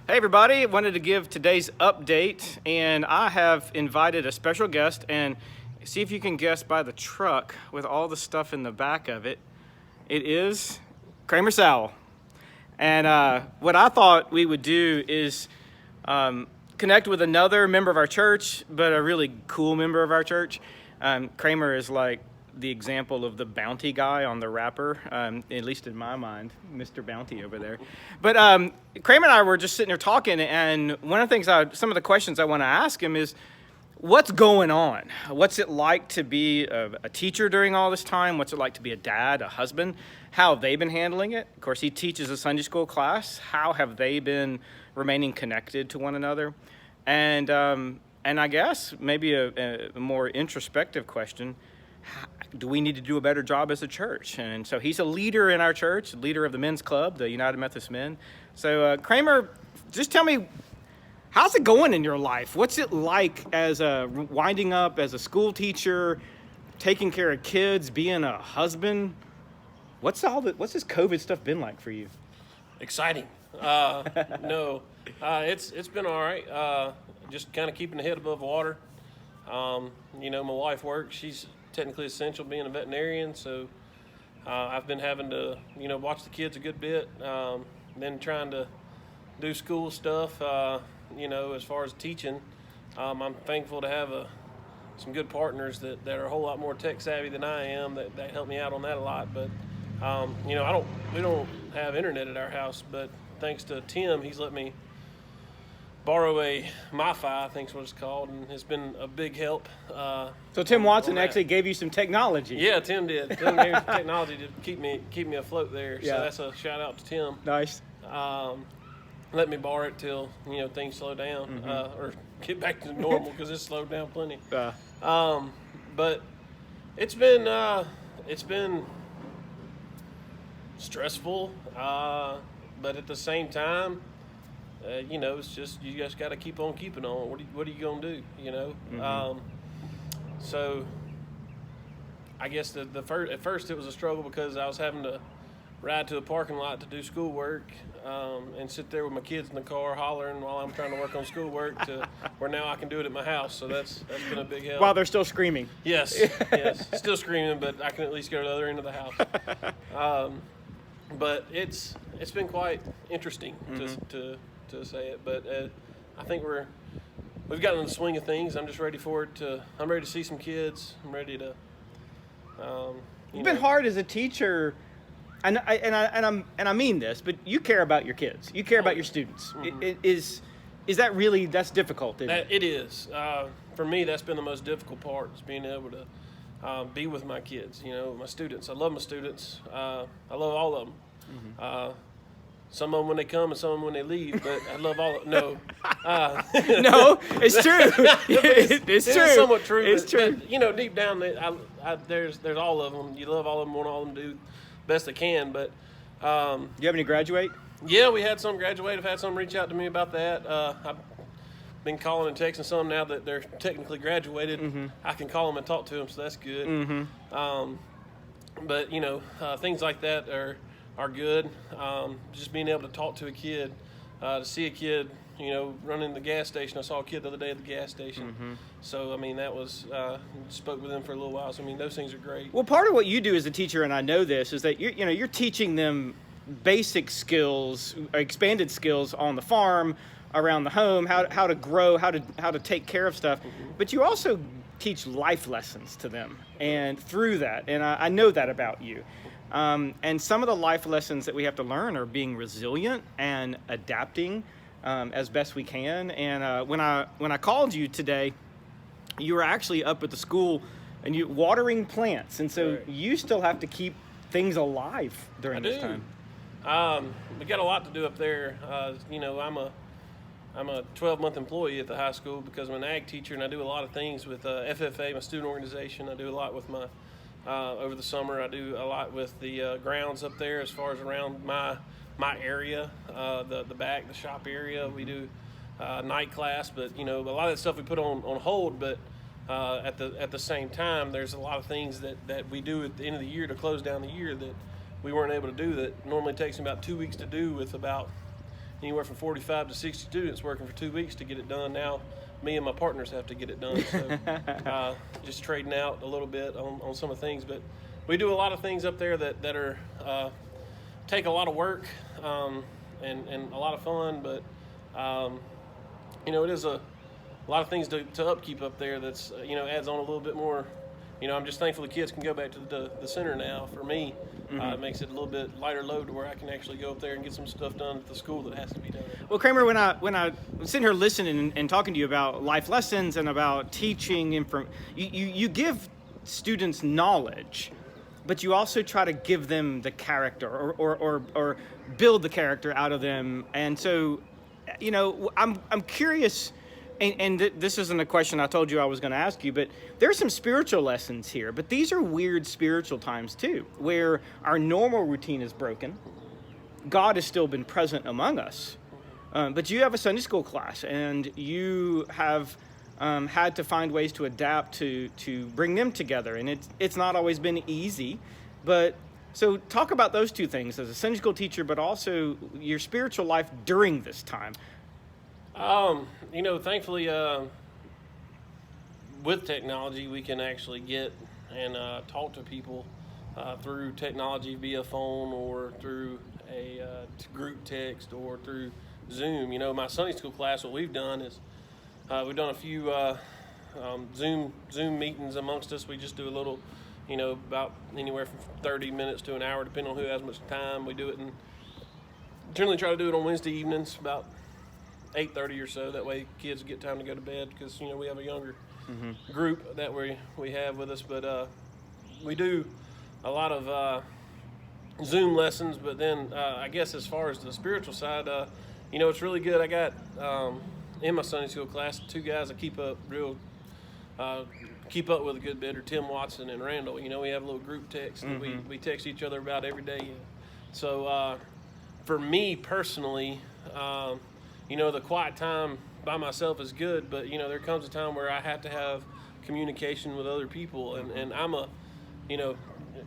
Hey everybody, wanted to give today's update, and I have invited a special guest, and see if you can guess by the truck with all the stuff in the back of it. It is Kramer Sowell. And what I thought we would do is connect with another member of our church, but a really cool member of our church. Kramer is like the example of the bounty guy on the wrapper, at least in my mind, Mr. Bounty over there. But Kramer and I were just sitting there talking, and one of the things, some of the questions I want to ask him is, what's going on? What's it like to be a teacher during all this time? What's it like to be a dad, a husband? How have they been handling it? Of course, he teaches a Sunday school class. How have they been remaining connected to one another? And I guess maybe a more introspective question, do we need to do a better job as a church? And so he's a leader in our church, leader of the men's club, the United Methodist Men. So Kramer, just tell me, how's it going in your life? What's it like as winding up as a school teacher, taking care of kids, being a husband? What's this COVID stuff been like for you? Exciting. It's been all right. Just kind of keeping the head above water. My wife works. She's technically essential being a veterinarian, so I've been having to, watch the kids a good bit. Then trying to do school stuff. As far as teaching, I'm thankful to have some good partners that are a whole lot more tech savvy than I am that help me out on that a lot. But we don't have internet at our house, but thanks to Tim, he's let me borrow a MiFi, I think is what it's called, and it's been a big help. So Tim Watson actually gave you some technology. Yeah, Tim did. Tim gave me some technology to keep me afloat there. Yeah. So that's a shout out to Tim. Nice. Let me borrow it till things slow down, or get back to normal because it's slowed down plenty. But it's been stressful, but at the same time, it's just you just got to keep on keeping on. What are you gonna do? So I guess at first it was a struggle because I was having to ride to a parking lot to do schoolwork, and sit there with my kids in the car hollering while I'm trying to work on schoolwork to where now I can do it at my house. So that's been a big help. While they're still screaming. Yes, still screaming, but I can at least go to the other end of the house. But it's been quite interesting to say it. But I think we've gotten in the swing of things. I'm just ready for it I'm ready to see some kids. I'm ready to. It's been hard as a teacher. And I mean this, but you care about your kids. You care about your students. Is that really, that's difficult? It is. For me, that's been the most difficult part, is being able to be with my kids. My students. I love my students. I love all of them. Some of them when they come and some of them when they leave, but I love all of them. No. No, it's true. It's true. It's somewhat true. It's true. But, deep down, there's all of them. You love all of them, want all of them to do best they can. But you have any graduate? Yeah, we had some graduate. I've had some reach out to me about that. I've been calling and texting some now that they're technically graduated. I can call them and talk to them, so that's good. But things like that are good. Just being able to talk to a kid, to see a kid, running the gas station. I saw a kid the other day at the gas station. So, that was, spoke with them for a little while. So, those things are great. Well, part of what you do as a teacher, and I know this, is that you're teaching them basic skills, expanded skills on the farm, around the home, how to grow, how to take care of stuff. But you also teach life lessons to them, and through that, and I know that about you. And some of the life lessons that we have to learn are being resilient and adapting as best we can. And when I called you today, you were actually up at the school and you watering plants, and so you still have to keep things alive during this time. We got a lot to do up there. I'm a 12-month employee at the high school because I'm an ag teacher, and I do a lot of things with FFA, my student organization. I do a lot with my over the summer. I do a lot with the grounds up there as far as around my area, the shop area. We do night class, but a lot of that stuff we put on hold. But at the same time, there's a lot of things that we do at the end of the year to close down the year that we weren't able to do, that normally takes about 2 weeks to do, with about anywhere from 45 to 60 students working for 2 weeks to get it done. Now me and my partners have to get it done. So just trading out a little bit on some of the things. But we do a lot of things up there that are take a lot of work and a lot of fun. But, it is a lot of things to upkeep up there that's, adds on a little bit more. I'm just thankful the kids can go back to the center now. For me, it makes it a little bit lighter load to where I can actually go up there and get some stuff done at the school that has to be done. Well, Kramer, when I was sitting here listening and talking to you about life lessons and about teaching, you give students knowledge, but you also try to give them the character or build the character out of them. And so, I'm curious. And this isn't a question I told you I was going to ask you, but there's some spiritual lessons here. But these are weird spiritual times too, where our normal routine is broken. God has still been present among us. But you have a Sunday school class, and you have had to find ways to adapt to bring them together. And it's not always been easy. But so talk about those two things as a Sunday school teacher, but also your spiritual life during this time. Thankfully, with technology, we can actually get and talk to people through technology via phone or through a group text or through Zoom. My Sunday school class, what we've done is we've done a few Zoom meetings amongst us. We just do a little, about anywhere from 30 minutes to an hour, depending on who has much time. We do it and generally try to do it on Wednesday evenings, about 8:30 or so. That way kids get time to go to bed because we have a younger group that we have with us. But we do a lot of Zoom lessons. But then I guess as far as the spiritual side, it's really good. I got in my Sunday school class 2 guys I keep up with a good bit, are Tim Watson and Randall. We have a little group text that we text each other about every day. So for me personally, the quiet time by myself is good, but there comes a time where I have to have communication with other people, and I'm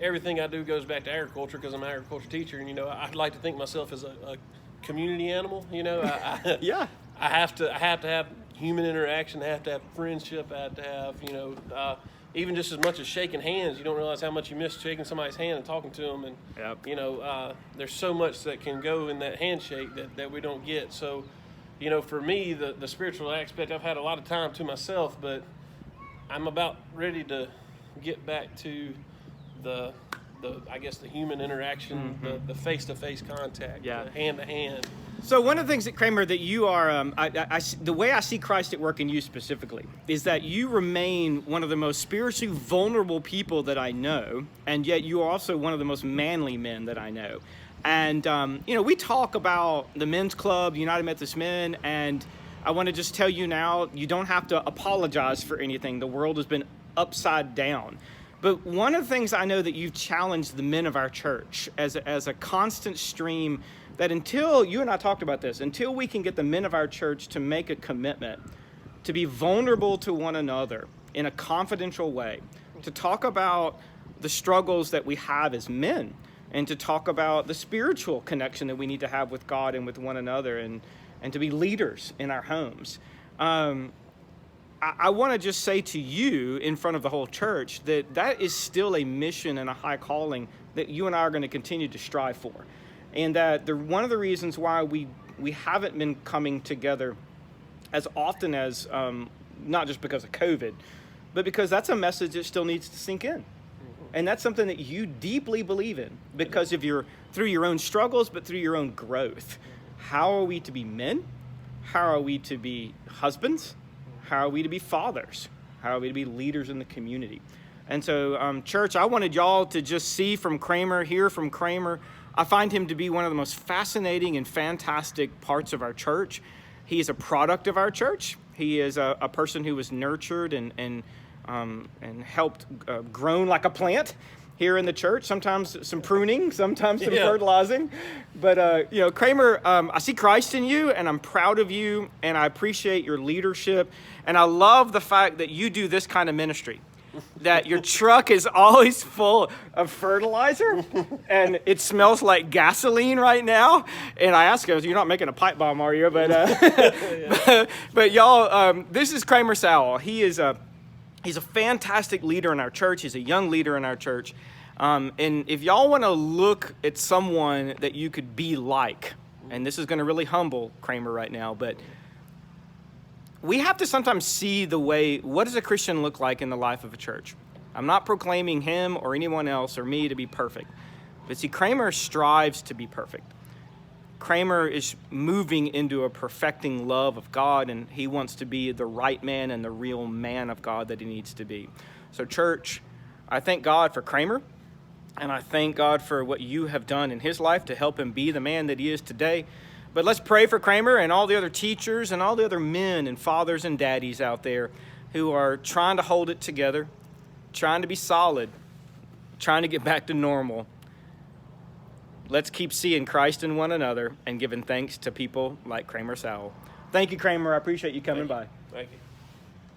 everything I do goes back to agriculture because I'm an agriculture teacher, and I'd like to think myself as a community animal. Yeah. I have to have human interaction. I have to have friendship. I have to have even just as much as shaking hands. You don't realize how much you miss shaking somebody's hand and talking to them, and there's so much that can go in that handshake that we don't get. So for me, the spiritual aspect, I've had a lot of time to myself, but I'm about ready to get back to the human interaction, the face-to-face contact, the hand-to-hand. So one of the things that, Kramer, that you are, the way I see Christ at work in you specifically is that you remain one of the most spiritually vulnerable people that I know, and yet you are also one of the most manly men that I know. And, we talk about the men's club, United Methodist Men, and I want to just tell you now, you don't have to apologize for anything. The world has been upside down. But one of the things I know that you've challenged the men of our church as a constant stream, that until, you and I talked about this, until we can get the men of our church to make a commitment to be vulnerable to one another in a confidential way, to talk about the struggles that we have as men, and to talk about the spiritual connection that we need to have with God and with one another, and to be leaders in our homes. I want to just say to you in front of the whole church that is still a mission and a high calling that you and I are going to continue to strive for. And that one of the reasons why we haven't been coming together as often as, not just because of COVID, but because that's a message that still needs to sink in. And that's something that you deeply believe in because of through your own struggles, but through your own growth. How are we to be men? How are we to be husbands? How are we to be fathers? How are we to be leaders in the community? And so, church, I wanted y'all to just hear from Kramer. I find him to be one of the most fascinating and fantastic parts of our church. He is a product of our church. He is a person who was nurtured and helped grown like a plant here in the church. Sometimes some pruning, sometimes some fertilizing. But, Kramer, I see Christ in you, and I'm proud of you, and I appreciate your leadership. And I love the fact that you do this kind of ministry. that your truck is always full of fertilizer and it smells like gasoline right now. And I asked him, you're not making a pipe bomb, are you? But y'all, this is Kramer Sowell. He's a fantastic leader in our church. He's a young leader in our church. And if y'all want to look at someone that you could be like, and this is going to really humble Kramer right now, but we have to sometimes see the way, what does a Christian look like in the life of a church? I'm not proclaiming him or anyone else or me to be perfect. But see, Kramer strives to be perfect. Kramer is moving into a perfecting love of God, and he wants to be the right man and the real man of God that he needs to be. So church, I thank God for Kramer, and I thank God for what you have done in his life to help him be the man that he is today. But let's pray for Kramer and all the other teachers and all the other men and fathers and daddies out there who are trying to hold it together, trying to be solid, trying to get back to normal. Let's keep seeing Christ in one another and giving thanks to people like Kramer Sowell. Thank you, Kramer. I appreciate you coming by. Thank you.